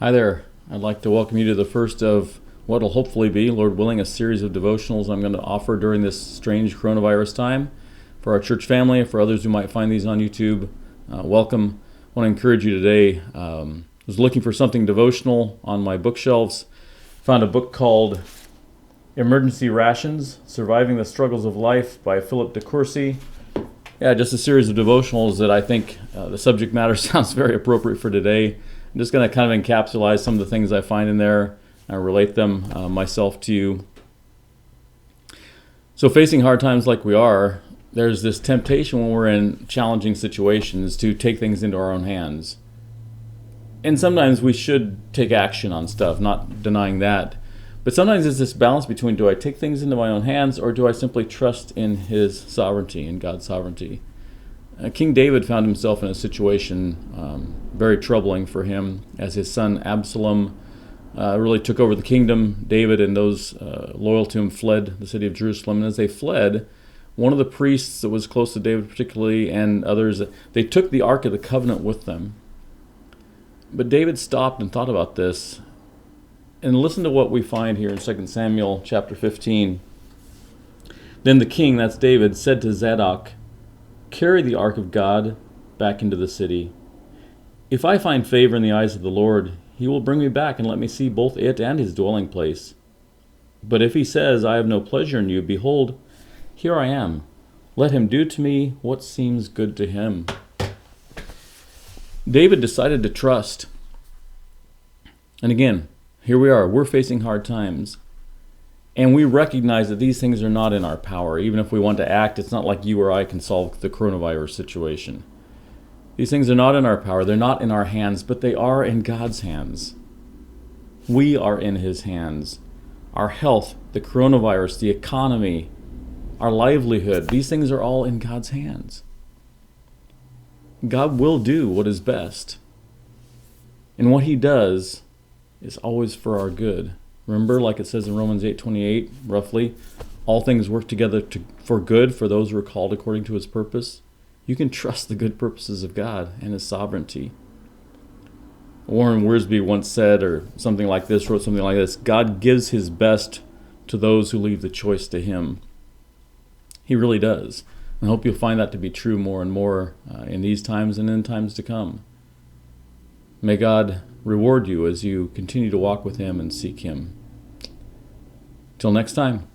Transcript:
Hi there. I'd like to welcome you to the first of what will hopefully be, Lord willing, a series of devotionals I'm going to offer during this strange coronavirus time. For our church family, for others who might find these on YouTube, welcome. I want to encourage you today. I was looking for something devotional on my bookshelves. Found a book called Emergency Rations, Surviving the Struggles of Life by Philip De Courcy. Yeah, just a series of devotionals that I think the subject matter sounds very appropriate for today. I'm just going to kind of encapsulate some of the things I find in there and relate them myself to you. So facing hard times like we are, there's this temptation when we're in challenging situations to take things into our own hands. And sometimes we should take action on stuff, not denying that. But sometimes it's this balance between, do I take things into my own hands or do I simply trust in His sovereignty, in God's sovereignty? King David found himself in a situation very troubling for him as his son Absalom really took over the kingdom. David and those loyal to him fled the city of Jerusalem. And as they fled, one of the priests that was close to David particularly and others, they took the Ark of the Covenant with them. But David stopped and thought about this. And listen to what we find here in 2 Samuel chapter 15. Then the king, that's David, said to Zadok, "Carry the ark of God back into the city. If I find favor in the eyes of the Lord, He will bring me back and let me see both it and His dwelling place. But if He says, I have no pleasure in you, behold, here I am. Let Him do to me what seems good to Him." David decided to trust. And again, here we are. We're facing hard times. And we recognize that these things are not in our power. Even if we want to act, it's not like you or I can solve the coronavirus situation. These things are not in our power. They're not in our hands, but they are in God's hands. We are in His hands. Our health, the coronavirus, the economy, our livelihood, these things are all in God's hands. God will do what is best. And what He does is always for our good. Remember, like it says in Romans 8:28, roughly, all things work together for good for those who are called according to His purpose. You can trust the good purposes of God and His sovereignty. Warren Wiersbe once said, or something like this, wrote something like this, God gives His best to those who leave the choice to Him. He really does. I hope you'll find that to be true more and more in these times and in times to come. May God reward you as you continue to walk with Him and seek Him. Till next time.